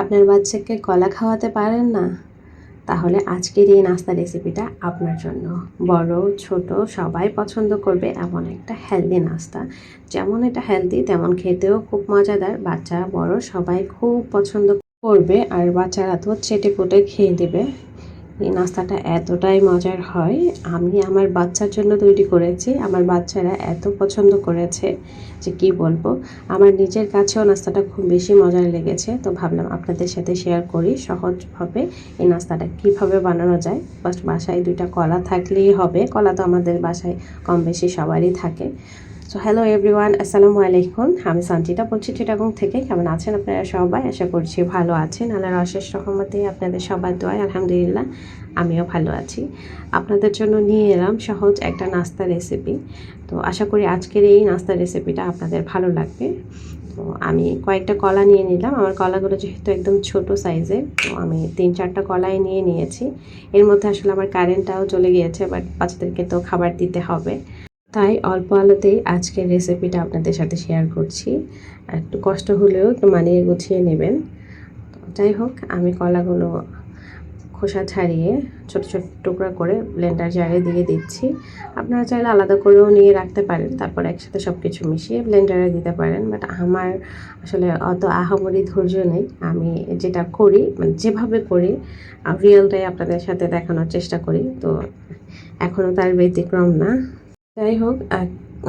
আপনার বাচ্চাকে কলা খাওয়াতে পারেন না? তাহলে আজকের এই নাস্তা রেসিপিটা আপনার জন্য। বড় ছোট সবাই পছন্দ করবে এমন একটা হেলদি নাস্তা। যেমন এটা হেলদি তেমন খেতেও খুব মজাদার। বাচ্চা বড় সবাই খুব পছন্দ করবে আর বাচ্চারা তো চেটেপুটে খেয়ে দেবে। এই নাস্তাটা এতটাই মজার হয়, আমি আমার বাচ্চার জন্য তৈরি করেছি। আমার বাচ্চারা এত পছন্দ করেছে যে কি বলবো। আমার নিজের কাছেও নাস্তাটা খুব বেশি মজার লেগেছে, তো ভাবলাম আপনাদের সাথে শেয়ার করি সহজভাবে এই নাস্তাটা কিভাবে বানানো যায়। ফার্স্ট বাসায় 2টা কলা থাকলেই হবে। কলা তো আমাদের বাসায় কম বেশি সবারই থাকে। সো হ্যালো এভরিওয়ান, আসসালামু আলাইকুম। আমি সঞ্চিতা বলছি চিটাগং থেকে। কেমন আছেন আপনারা সবাই? আশা করছি ভালো আছেন। আল্লাহর অশেষ রহমতে আপনাদের সবার দোয়ায় আলহামদুলিল্লাহ আমিও ভালো আছি। আপনাদের জন্য নিয়ে এলাম সহজ একটা নাস্তা রেসিপি। তো আশা করি আজকের এই নাস্তা রেসিপিটা আপনাদের ভালো লাগবে। তো আমি কয়েকটা কলা নিয়ে নিলাম। আমার কলাগুলো যেহেতু একদম ছোট সাইজের, তো আমি 3-4টা কলাই নিয়ে নিয়েছি। এর মধ্যে আসলে আমার কারেন্টটাও চলে গিয়েছে, বাট বাচ্চাদেরকে তো খাবার দিতে হবে, তাই অল্প আলোতেই আজকের রেসিপিটা আপনাদের সাথে শেয়ার করছি। একটু কষ্ট হলেও একটু মানিয়ে গুছিয়ে নেবেন। যাই হোক, আমি কলাগুলো খোসা ছাড়িয়ে ছোট ছোট টুকরা করে ব্লেন্ডার জারে দিয়ে দিচ্ছি। আপনারা চাইলে আলাদা করেও নিয়ে রাখতে পারেন, তারপর একসাথে সব কিছু মিশিয়ে ব্লেন্ডারে দিতে পারেন। বাট আমার আসলে অত আহামরি ধৈর্য নেই। আমি যেটা করি, মানে যেভাবে করি রিয়েলটাই আপনাদের সাথে দেখানোর চেষ্টা করি। তো এখনও তার ব্যতিক্রম না। যাই হোক,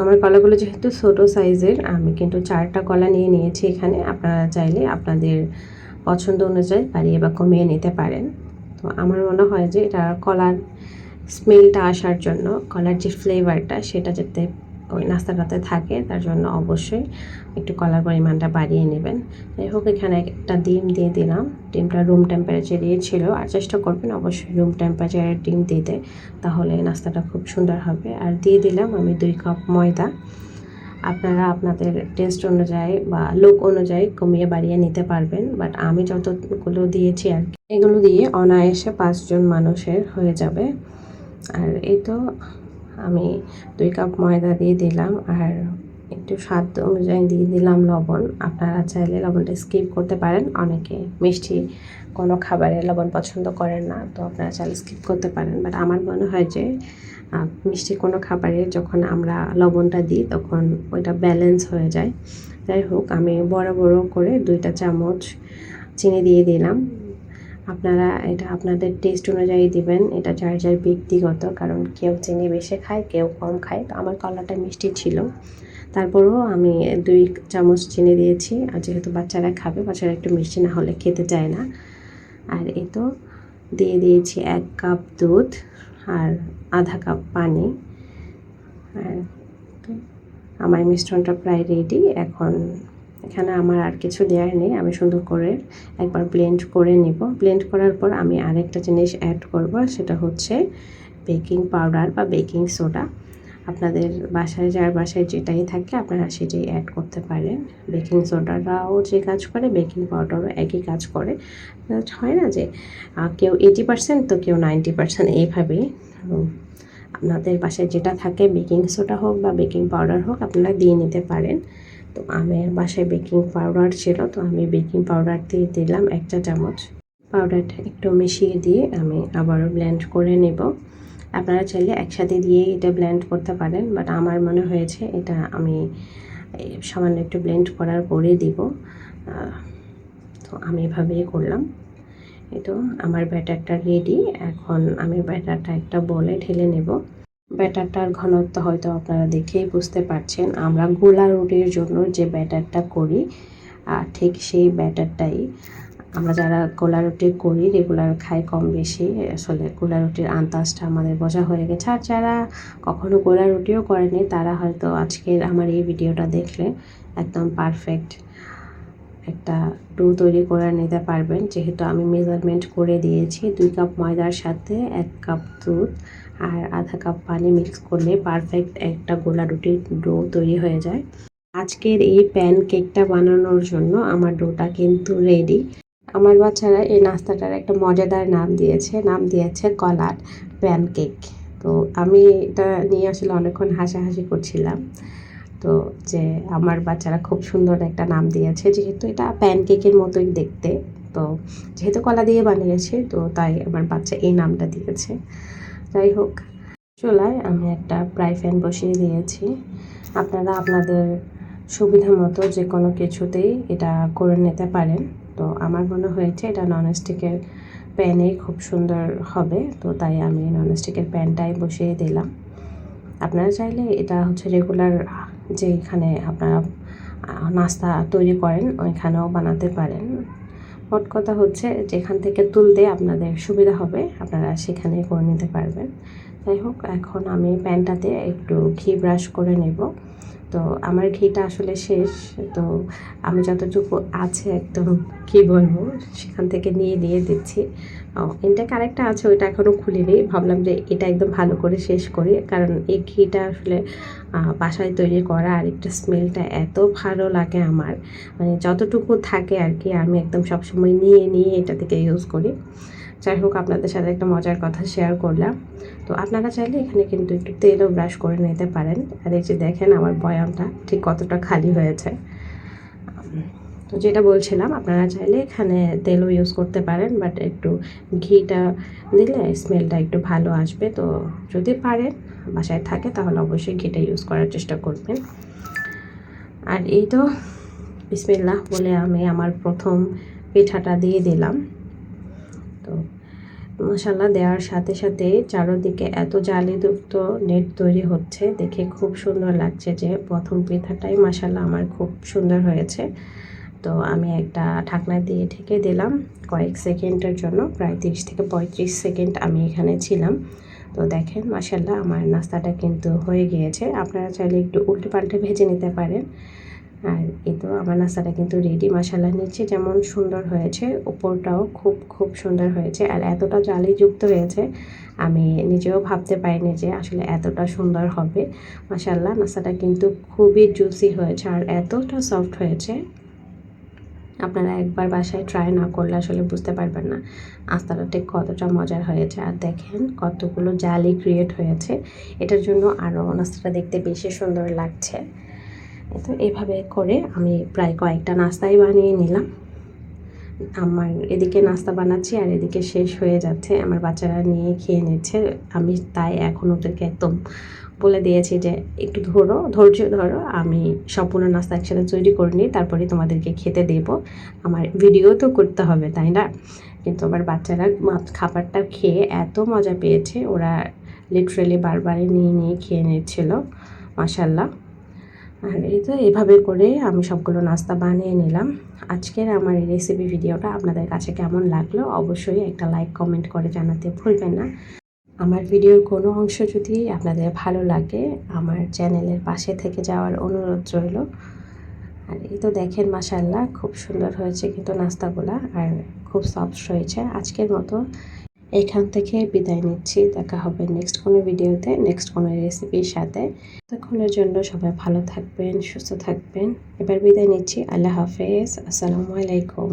আমার কলাগুলো যেহেতু ছোটো সাইজের, আমি কিন্তু 4টা কলা নিয়ে নিয়েছি এখানে। আপনারা চাইলে আপনাদের পছন্দ অনুযায়ী বাড়িয়ে বা কমিয়ে নিতে পারেন। তো আমার মনে হয় যে এটা কলার স্মেলটা আসার জন্য, কলার যে ফ্লেভারটা সেটা যাতে ওই নাস্তাটাতে থাকে, তার জন্য অবশ্যই একটু কলার পরিমাণটা বাড়িয়ে নেবেন। যাই হোক, এখানে একটা ডিম দিয়ে দিলাম। ডিমটা রুম টেম্পারেচারেই ছিল, আর চেষ্টা করবেন অবশ্যই রুম টেম্পারেচারের ডিম দিতে, তাহলে নাস্তাটা খুব সুন্দর হবে। আর দিয়ে দিলাম আমি 2 কাপ ময়দা। আপনারা আপনাদের টেস্ট অনুযায়ী বা লোক অনুযায়ী কমিয়ে বাড়িয়ে নিতে পারবেন, বাট আমি যতগুলো দিয়েছি আর এগুলো দিয়ে অনায়াসে 5 জন মানুষের হয়ে যাবে। আর এই তো আমি 2 কাপ ময়দা দিয়ে দিলাম, আর একটু স্বাদ অনুযায়ী দিয়ে দিলাম লবণ। আপনারা চাইলে লবণটা স্কিপ করতে পারেন। অনেকে মিষ্টি কোনো খাবারে লবণ পছন্দ করেন না, তো আপনারা চাইলে স্কিপ করতে পারেন। বাট আমার মনে হয় যে মিষ্টি কোনো খাবারে যখন আমরা লবণটা দিই তখন ওইটা ব্যালেন্স হয়ে যায়। যাই হোক, আমি বড় বড় করে 2টা চামচ চিনি দিয়ে দিলাম। আপনারা এটা আপনাদের টেস্ট অনুযায়ী দিবেন, এটা যার যার ব্যক্তিগত, কারণ কেউ চিনি বেশি খায় কেউ কম খায়। তো আমার কলাটা মিষ্টি ছিল, তারপরেও আমি 2 চামচ চিনি দিয়েছি। আর যেহেতু বাচ্চারা খাবে, বাচ্চারা একটু মিষ্টি না হলে খেতে চায় না। আর এই তো দিয়ে দিয়েছি 1 কাপ দুধ আর আধা কাপ পানি। আর আমার মিশ্রণটা প্রায় রেডি। এখন এখানে আমার আর কিছু দেওয়ার নেই, আমি সুন্দর করে একবার ব্লেন্ড করে নিব। ব্লেন্ড করার পর আমি আরেকটা জিনিস অ্যাড করব, সেটা হচ্ছে বেকিং পাউডার বা বেকিং সোডা। আপনাদের বাসায় যার বাসায় যেটাই থাকে আপনারা সেটাই অ্যাড করতে পারেন। বেকিং সোডাটাও যে কাজ করে বেকিং পাউডারও একই কাজ করে। হয় না যে কেউ 80% তো কেউ 90%, এইভাবেই আপনাদের বাসায় যেটা থাকে বেকিং সোডা হোক বা বেকিং পাউডার হোক আপনারা দিয়ে নিতে পারেন। তো আমার বাসায় বেকিং পাউডার ছিল, তো আমি বেকিং পাউডার দিয়ে দিলাম 1 চা চামচ। পাউডারটা একটু মিশিয়ে দিয়ে আমি আবারও ব্লেন্ড করে নেব। আপনারা চাইলে একসাথে দিয়ে এটা ব্লেন্ড করতে পারেন, বাট আমার মনে হয়েছে এটা আমি সামান্য একটু ব্লেন্ড করার পরে দিব। তো আমি এভাবেই করলাম। এই তো আমার ব্যাটারটা রেডি। এখন আমি ব্যাটারটা একটা বলে ঢেলে নেব। ব্যাটারটার ঘনত্ব হয়তো আপনারা দেখেই বুঝতে পারছেন। আমরা গোলা রুটির জন্য যে ব্যাটারটা করি ঠিক সেই ব্যাটারটাই আমরা যারা গোলা রুটি করি, রেগুলার খাই কম বেশি, আসলে গোলা রুটির আন্দাজটা আমাদের বোঝা হয়ে গেছে। আর যারা কখনো গোলা রুটিও করেনি তারা হয়তো আজকের আমার এই ভিডিওটা দেখলে একদম পারফেক্ট একটা ডো তৈরি করে নিতে পারবেন। যেহেতু আমি মেজারমেন্ট করে দিয়েছি, 2 কাপ ময়দার সাথে 1 কাপ দুধ আর আধা কাপ পানি মিক্স করলে পারফেক্ট একটা গোলা রুটির ডো তৈরি হয়ে যায়। আজকের এই প্যান কেকটা বানানোর জন্য আমার ডোটা কিন্তু রেডি। আমার বাচ্চারা এই নাস্তাটার একটা মজাদার নাম দিয়েছে কলার প্যানকেক। তো আমি এটা নিয়ে আসলে অনেকক্ষণ হাসাহাসি করছিলাম, তো যে আমার বাচ্চারা খুব সুন্দর একটা নাম দিয়েছে, যেহেতু এটা প্যানকেকের মতোই দেখতে। তো যেহেতু কলা দিয়ে বানিয়েছি তো তাই আমার বাচ্চা এই নামটা দিয়েছে। যাই হোক, চুলায় আমি একটা ফ্রাই প্যান বসিয়ে দিয়েছি। আপনারা আপনাদের সুবিধা মতো যে কোনো কিছুতেই এটা করে নিতে পারেন। তো আমার মনে হয়েছে এটা ননস্টিকের প্যানে খুব সুন্দর হবে, তো তাই আমি ননস্টিকের প্যানটাই বসিয়ে দিলাম। আপনারা চাইলে এটা হচ্ছে রেগুলার যেখানে আপনারা নাস্তা তৈরি করেন ওইখানেও বানাতে পারেন। মোট কথা হচ্ছে যেখান থেকে তুলতে আপনাদের সুবিধা হবে আপনারা সেখানে করে নিতে পারবেন। যাই হোক, এখন আমি প্যানটাতে একটু ঘি ব্রাশ করে নেব। তো আমার ঘিটা আসলে শেষ, তো আমি যতটুকু আছে একদম কী বলবো সেখান থেকে নিয়ে দিচ্ছি। ইনটেক আরেকটা আছে, ওইটা এখনও খুলিনি, ভাবলাম যে এটা একদম ভালো করে শেষ করি, কারণ এই ঘিটা আসলে বাসায় তৈরি করা আরেকটা স্মেলটা এত ভালো লাগে আমার, মানে যতটুকু থাকে আর কি আমি একদম সবসময় নিয়ে এটা থেকে ইউজ করি। যাই হোক, আপনাদের সাথে একটা মজার কথা শেয়ার করলাম। তো আপনারা চাইলে এখানে কিন্তু একটু তেলও ব্রাশ করে নিতে পারেন। আর এই যে দেখেন আমার বয়ামটা ঠিক কতটা খালি হয়েছে। তো যেটা বলছিলাম, আপনারা চাইলে এখানে তেলও ইউজ করতে পারেন, বাট একটু ঘিটা দিলে স্মেলটা একটু ভালো আসবে। তো যদি পারেন বাসায় থাকে তাহলে অবশ্যই ঘিটা ইউজ করার চেষ্টা করবেন। আর এই তো বিসমিল্লাহ বলে আমি আমার প্রথম পিঠাটা দিয়ে দিলাম। তো মশালা দেওয়ার সাথে সাথে চারদিকে এত জালিযুক্ত নেট তৈরি হচ্ছে, দেখে খুব সুন্দর লাগছে যে প্রথম পিঠাটাই মাশাআল্লাহ আমার খুব সুন্দর হয়েছে। তো আমি একটা ঢাকনা দিয়ে ঢেকে দিলাম কয়েক সেকেন্ডের জন্য, প্রায় 30 থেকে 35 সেকেন্ড আমি এখানে ছিলাম। তো দেখেন মাশাআল্লাহ আমার নাস্তাটা কিন্তু হয়ে গিয়েছে। আপনারা চাইলে একটু উল্টে পাল্টে ভেজে নিতে পারেন। আর এই তো আমার নাস্তাটা কিন্তু রেডি। মাশাআল্লাহ নিচে যেমন সুন্দর হয়েছে উপরটাও খুব সুন্দর হয়েছে, আর এতটা জালিযুক্ত হয়েছে আমি নিজেও ভাবতে পারিনি যে আসলে এতটা সুন্দর হবে। মাশাআল্লাহ নাস্তাটা কিন্তু খুবই জুসি হয়েছে আর এতটা সফট হয়েছে, আপনারা একবার বাসায় ট্রাই না করলে আসলে বুঝতে পারবেন না নাস্তাটা ঠিক কতটা মজার হয়েছে। আর দেখেন কতগুলো জালি ক্রিয়েট হয়েছে, এটার জন্য আরও নাস্তাটা দেখতে বেশি সুন্দর লাগছে। তো এইভাবে করে আমি প্রায় কয়েকটা নাস্তাই বানিয়ে নিলাম। আমার এদিকে নাস্তা বানাচ্ছি আর এদিকে শেষ হয়ে যাচ্ছে, আমার বাচ্চারা নিয়ে খেয়ে নিচ্ছে। আমি তাই এখন ওদেরকে একদম বলে দিয়েছি যে একটু ধৈর্য ধরো, আমি সম্পূর্ণ নাস্তা একসাথে তৈরি করে নিই, তারপরে তোমাদেরকে খেতে দেব। আমার ভিডিও তো করতে হবে তাই না? কিন্তু আমার বাচ্চারা খাবারটা খেয়ে এত মজা পেয়েছে, ওরা লিটারেলি বারবারই নিয়ে খেয়ে নিচ্ছিল মাশাআল্লাহ। আর এই তো এভাবে করে আমি সবগুলো নাস্তা বানিয়ে নিলাম। আজকের আমার এই রেসিপি ভিডিওটা আপনাদের কাছে কেমন লাগলো অবশ্যই একটা লাইক কমেন্ট করে জানাতে ভুলবেন না। আমার ভিডিওর কোনো অংশ যদি আপনাদের ভালো লাগে আমার চ্যানেলের পাশে থেকে যাওয়ার অনুরোধ রইল। আর এই তো দেখেন মাশাআল্লাহ খুব সুন্দর হয়েছে কিন্তু নাস্তাগুলা, আর খুব সফট হয়েছে। আজকের মতো এখান থেকে বিদায় নিচ্ছি, দেখা হবে নেক্সট কোনো ভিডিওতে নেক্সট কোনো রেসিপির সাথে। ততক্ষণের জন্য সবাই ভালো থাকবেন, সুস্থ থাকবেন। এবার বিদায় নিচ্ছি, আল্লাহ হাফেজ, আসসালামু আলাইকুম।